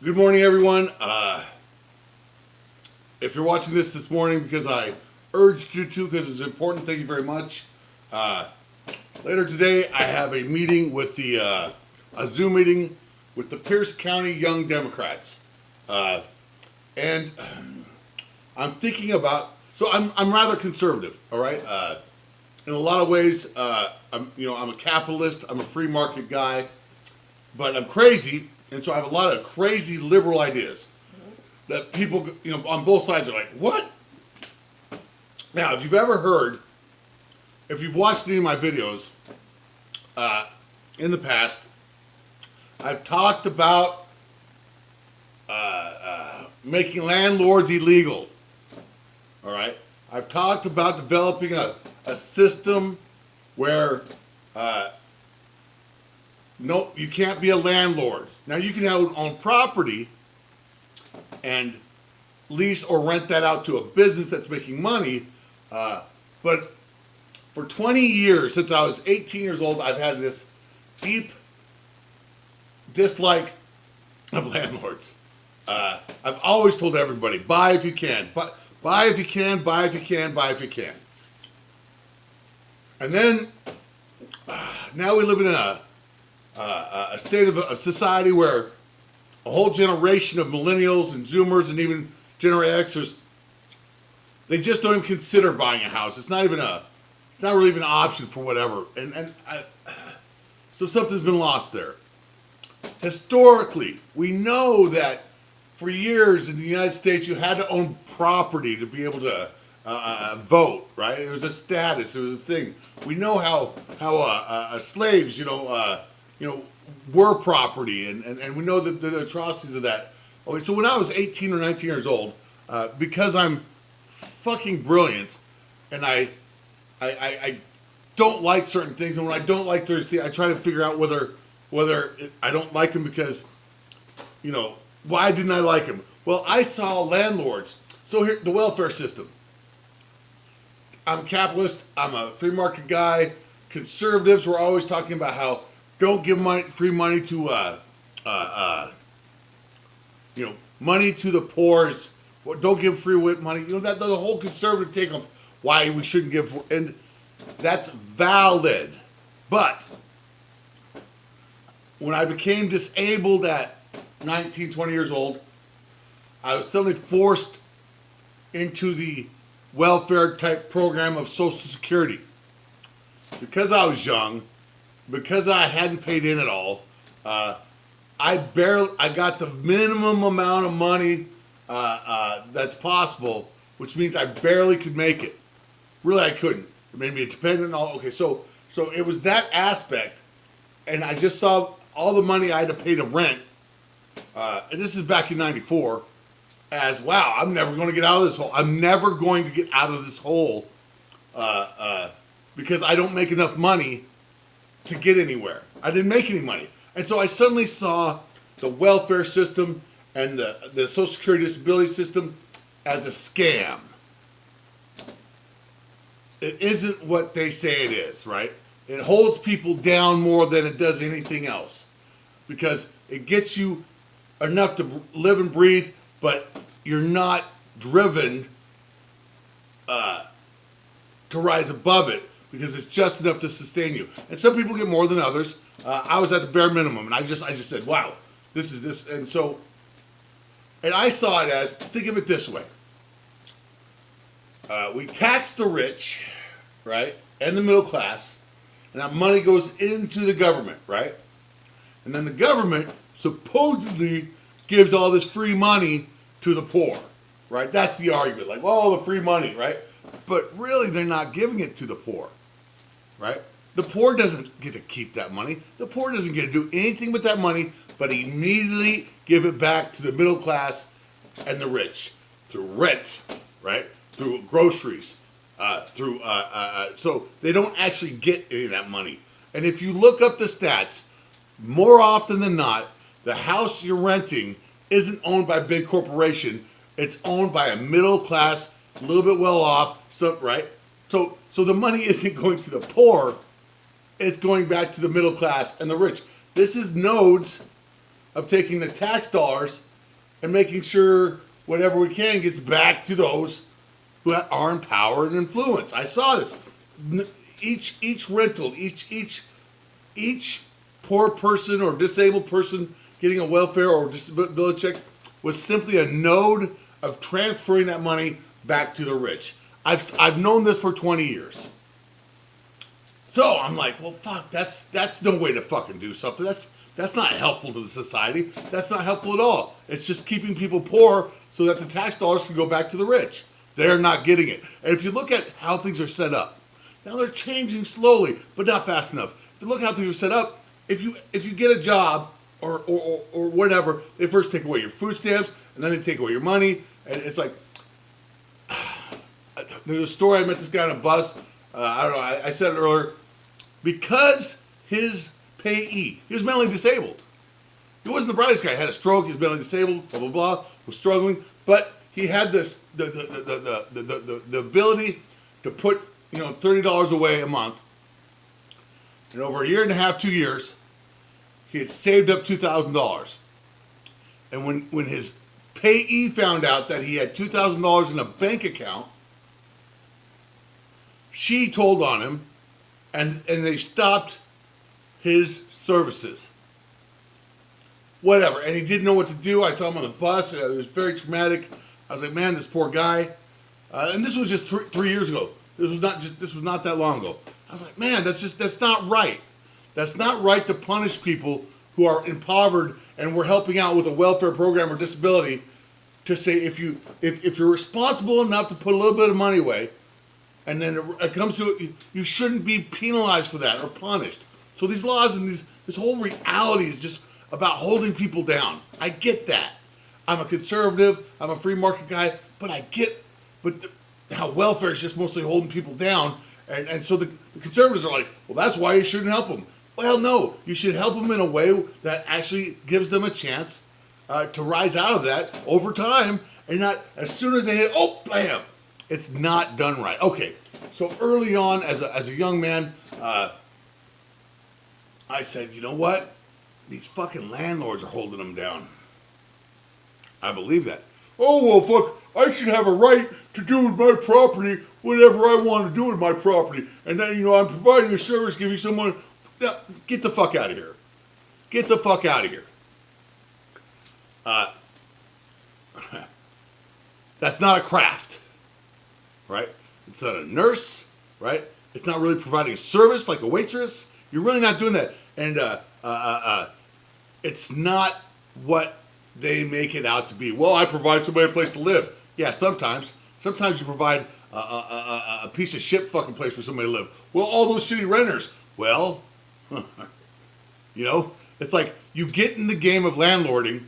Good morning, everyone. If you're watching this morning because I urged you to, because it's important, thank you very much. Uh, Later today, I have a meeting with a Zoom meeting with the Pierce County Young Democrats, and I'm thinking about. So I'm rather conservative, all right. In a lot of ways, I'm a capitalist. I'm a free market guy, but I'm crazy, and so I have a lot of crazy liberal ideas that people, on both sides are like, what? Now, if you've watched any of my videos in the past, I've talked about making landlords illegal. All right, I've talked about developing a system where no, you can't be a landlord. Now you can own property and lease or rent that out to a business that's making money. But for 20 years, since I was 18 years old, I've had this deep dislike of landlords. I've always told everybody, buy if you can. Buy if you can, buy if you can, buy if you can. And then, now we live in a state of a society where a whole generation of millennials and Zoomers and even Generation Xers, they just don't even consider buying a house. It's not really even an option for whatever. So something's been lost there. Historically, we know that for years in the United States, you had to own property to be able to vote, right? It was a status. It was a thing. We know how slaves, were property, and we know the atrocities of that. Okay, so when I was 18 or 19 years old, because I'm fucking brilliant, and I don't like certain things, and when I don't like things, I try to figure out whether I don't like them because, why didn't I like them? Well, I saw landlords. So here, the welfare system. I'm a capitalist. I'm a free market guy. Conservatives were always talking about how don't give free money to money to the poor. Don't give free money. That the whole conservative take of why we shouldn't give, and that's valid. But when I became disabled at 19, 20 years old, I was suddenly forced into the welfare type program of Social Security. Because I was young, because I hadn't paid in at all, I got the minimum amount of money that's possible, which means I barely could make it. Really, I couldn't. It made me dependent on all. Okay, so it was that aspect, and I just saw all the money I had to pay to rent, and this is back in '94, as wow, I'm never going to get out of this hole. I'm never going to get out of this hole because I don't make enough money to get anywhere. I didn't make any money. And so I suddenly saw the welfare system and the Social Security disability system as a scam. It isn't what they say it is, right? It holds people down more than it does anything else because it gets you enough to live and breathe, but you're not driven to rise above it because it's just enough to sustain you. And some people get more than others. I was at the bare minimum, and I just said, wow, this is this. And I saw it as, think of it this way. We tax the rich, right, and the middle class, and that money goes into the government, right? And then the government supposedly gives all this free money to the poor, right? That's the argument, like, well, the free money, right? But really, they're not giving it to the poor, right? The poor doesn't get to keep that money. The poor doesn't get to do anything with that money, but immediately give it back to the middle class and the rich through rent, right? Through groceries, so they don't actually get any of that money. And if you look up the stats, more often than not, the house you're renting isn't owned by a big corporation. It's owned by a middle class, a little bit well off, right? So the money isn't going to the poor. It's going back to the middle class and the rich. This is nodes of taking the tax dollars and making sure whatever we can gets back to those who are in power and influence. I saw this. Each rental, each poor person or disabled person getting a welfare or disability check was simply a node of transferring that money back to the rich. I've known this for 20 years. So I'm like, well, fuck, that's no way to fucking do something. That's not helpful to the society. That's not helpful at all. It's just keeping people poor so that the tax dollars can go back to the rich. They're not getting it. And if you look at how things are set up, now they're changing slowly, but not fast enough. If you look how things are set up, if you get a job or whatever, they first take away your food stamps and then they take away your money. And it's like, there's a story. I met this guy on a bus. I don't know. I said it earlier. Because his payee, he was mentally disabled. He wasn't the brightest guy. He had a stroke. He was mentally disabled. Blah blah blah. Was struggling, but he had this the ability to put $30 away a month. And over a year and a half, 2 years, he had saved up $2,000. And when his payee found out that he had $2,000 in a bank account, she told on him, and they stopped his services. Whatever. And he didn't know what to do. I saw him on the bus. It was very traumatic. I was like, man, this poor guy. And this was just 3 years ago. This was not that long ago. I was like, man, that's not right. That's not right to punish people who are impoverished and we're helping out with a welfare program or disability, to say if you're responsible enough to put a little bit of money away, and then it comes to it, you shouldn't be penalized for that or punished. So these laws and this whole reality is just about holding people down. I get that. I'm a conservative. I'm a free market guy, but I get how welfare is just mostly holding people down. And so the conservatives are like, well, that's why you shouldn't help them. Well, no, you should help them in a way that actually gives them a chance to rise out of that over time, and not as soon as they hit, oh, bam. It's not done right. Okay, so early on as a young man, I said, you know what? These fucking landlords are holding them down. I believe that. Oh, well, fuck, I should have a right to do with my property whatever I want to do with my property. And then, I'm providing a service, giving someone... Get the fuck out of here. Get the fuck out of here. That's not a craft. Right? It's not a nurse, right? It's not really providing a service like a waitress. You're really not doing that. And it's not what they make it out to be. Well, I provide somebody a place to live. Yeah, sometimes. Sometimes you provide a piece of shit fucking place for somebody to live. Well, all those shitty renters. Well, it's like you get in the game of landlording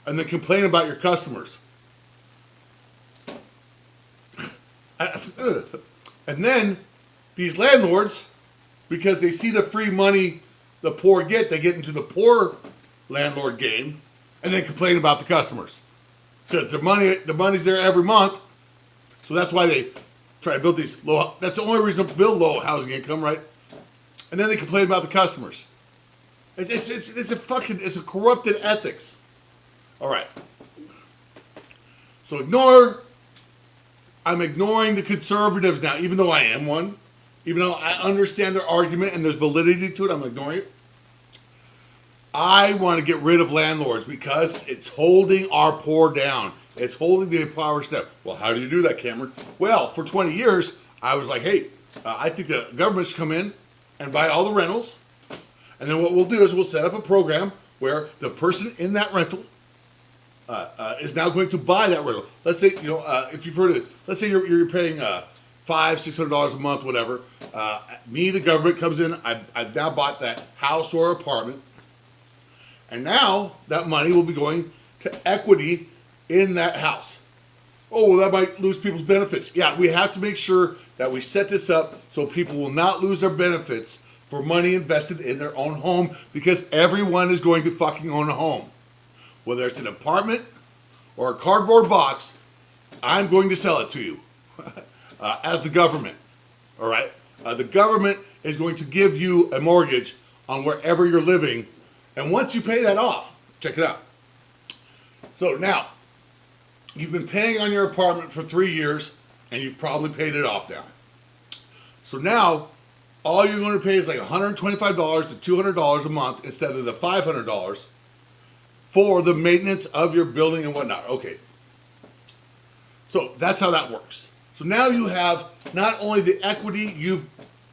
and then complain about your customers. And then these landlords, because they see the free money the poor get, they get into the poor landlord game and then complain about the customers. Because the money's there every month, so that's why they try to build these low. That's the only reason to build low housing income, right? And then they complain about the customers. It's a corrupted ethics. All right. So I'm ignoring the conservatives now, even though I am one. Even though I understand their argument and there's validity to it, I'm ignoring it. I want to get rid of landlords because it's holding our poor down. It's holding the impoverished down. Well, how do you do that, Cameron? Well, for 20 years, I was like, hey, I think the government should come in and buy all the rentals. And then what we'll do is we'll set up a program where the person in that rental is now going to buy that rental. Let's say, if you've heard of this, let's say you're paying $500-600 a month, whatever. The government comes in. I've now bought that house or apartment. And now that money will be going to equity in that house. Oh, well, that might lose people's benefits. Yeah, we have to make sure that we set this up so people will not lose their benefits for money invested in their own home, because everyone is going to fucking own a home. Whether it's an apartment or a cardboard box, I'm going to sell it to you as the government. All right? The government is going to give you a mortgage on wherever you're living. And once you pay that off, check it out. So now, you've been paying on your apartment for 3 years, and you've probably paid it off now. So now, all you're going to pay is like $125 to $200 a month instead of the $500 for the maintenance of your building and whatnot. Okay. So that's how that works. So now you have not only the equity you've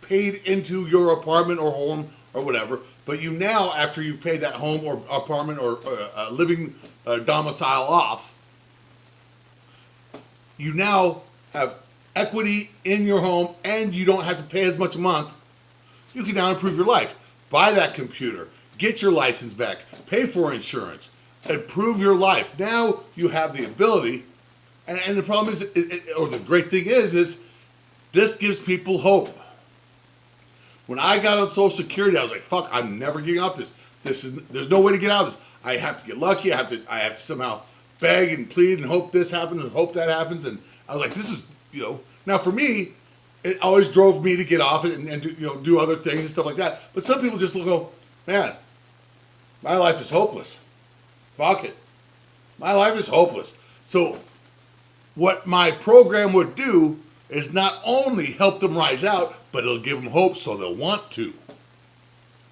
paid into your apartment or home or whatever, but you now, after you've paid that home or apartment or living domicile off, you now have equity in your home and you don't have to pay as much a month. You can now improve your life. Buy that computer, get your license back, pay for insurance, improve your life. Now you have the ability, and the problem is, or the great thing is this gives people hope. When I got on Social Security, I was like, fuck, I'm never getting off this. There's no way to get out of this. I have to get lucky. I have to somehow beg and plead and hope this happens and hope that happens. And I was like, this is, now for me, it always drove me to get off it and do other things and stuff like that. But some people just go, man, my life is hopeless. Fuck it. My life is hopeless. So what my program would do is not only help them rise out, but it'll give them hope so they'll want to.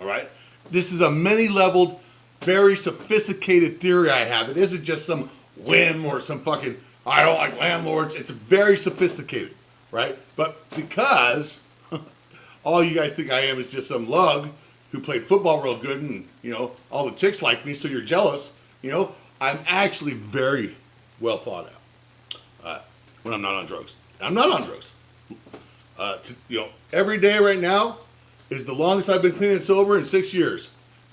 All right? This is a many-leveled, very sophisticated theory I have. It isn't just some whim or some fucking, I don't like landlords. It's very sophisticated, right? But because all you guys think I am is just some lug who played football real good and, all the chicks like me, so you're jealous, I'm actually very well thought out when I'm not on drugs. I'm not on drugs. Every day right now is the longest I've been clean and sober in 6 years.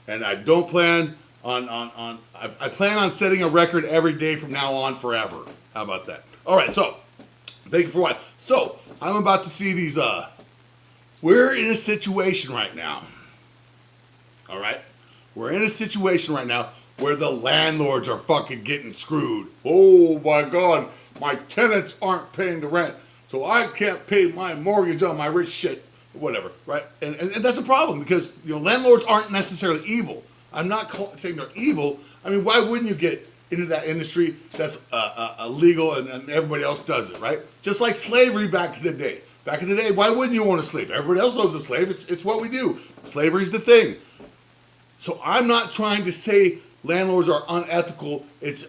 And I don't plan I plan on setting a record every day from now on forever. How about that? All right, so thank you for watching. So I'm about to see these, we're in a situation right now. All right? We're in a situation right now where the landlords are fucking getting screwed. Oh my God, my tenants aren't paying the rent, so I can't pay my mortgage on my rich shit, whatever, right? And that's a problem because landlords aren't necessarily evil. I'm not saying they're evil. I mean, why wouldn't you get into that industry that's illegal and everybody else does it, right? Just like slavery back in the day. Back in the day, why wouldn't you own a slave? Everybody else owns a slave. It's what we do. Slavery's the thing. So I'm not trying to say landlords are unethical.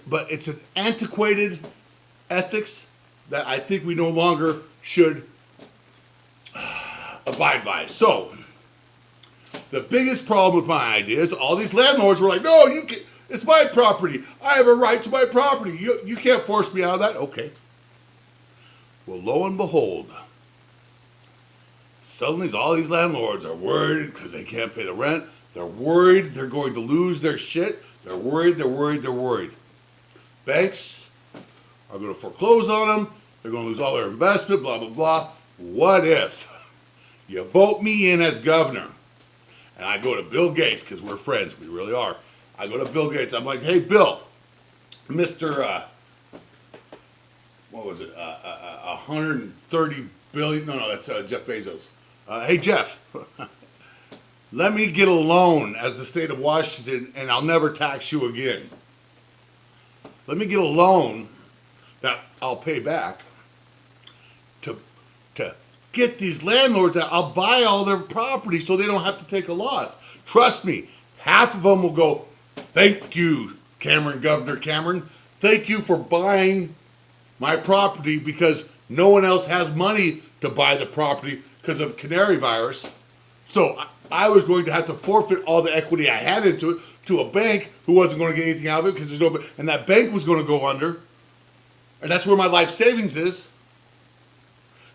But it's an antiquated ethics that I think we no longer should abide by. So the biggest problem with my idea is all these landlords were like, no, it's my property. I have a right to my property. You can't force me out of that. Okay. Well, lo and behold, suddenly all these landlords are worried because they can't pay the rent. They're worried they're going to lose their shit. They're worried. Banks are going to foreclose on them. They're going to lose all their investment, blah, blah, blah. What if you vote me in as governor and I go to Bill Gates, because we're friends, we really are. I go to Bill Gates. I'm like, hey, Bill, Mr. What was it? 130 billion. No, that's Jeff Bezos. Hey, Jeff, let me get a loan as the state of Washington and I'll never tax you again. Let me get a loan that I'll pay back to get these landlords out. I'll buy all their property so they don't have to take a loss. Trust me, half of them will go, thank you, Governor Cameron. Thank you for buying my property because no one else has money to buy the property because of canary virus. So I was going to have to forfeit all the equity I had into it to a bank who wasn't going to get anything out of it because there's no, and that bank was going to go under. And that's where my life savings is.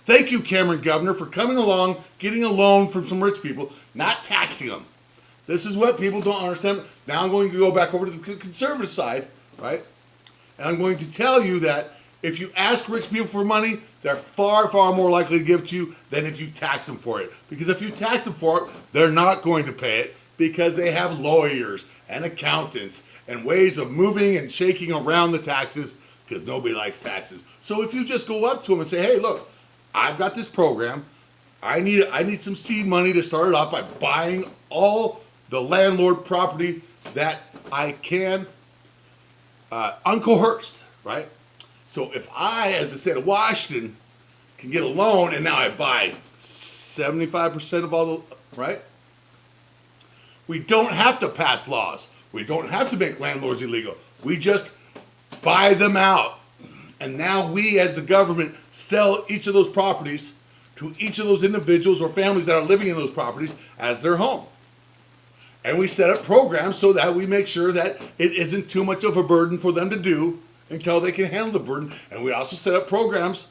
Thank you, Governor, for coming along, getting a loan from some rich people, not taxing them. This is what people don't understand. Now I'm going to go back over to the conservative side, right? And I'm going to tell you that if you ask rich people for money, they're far, far more likely to give it to you than if you tax them for it. Because if you tax them for it, they're not going to pay it because they have lawyers and accountants and ways of moving and shaking around the taxes because nobody likes taxes. So if you just go up to them and say, hey, look, I've got this program. I need some seed money to start it off by buying all the landlord property that I can uncoerced, right? So if I, as the state of Washington, can get a loan and now I buy 75% of all the, right? We don't have to pass laws. We don't have to make landlords illegal. We just buy them out. And now we, as the government, sell each of those properties to each of those individuals or families that are living in those properties as their home. And we set up programs so that we make sure that it isn't too much of a burden for them to do until they can handle the burden. And we also set up programs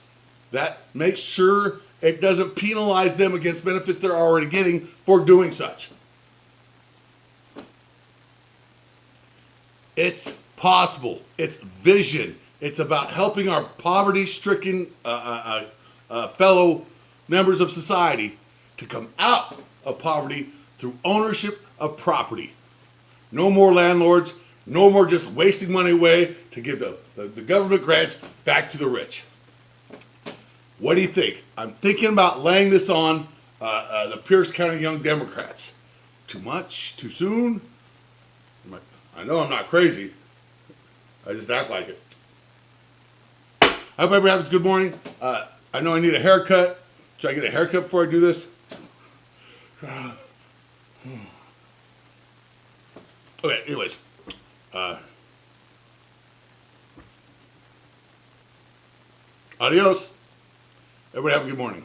that make sure it doesn't penalize them against benefits they're already getting for doing such. It's possible. It's vision. It's about helping our poverty-stricken fellow members of society to come out of poverty through ownership of property. No more landlords. No more just wasting money away to give the government grants back to the rich. What do you think? I'm thinking about laying this on the Pierce County Young Democrats. Too much? Too soon? I know I'm not crazy. I just act like it. I hope everybody has a good morning. I know I need a haircut. Should I get a haircut before I do this? Okay, anyways. Adios. Everybody have a good morning.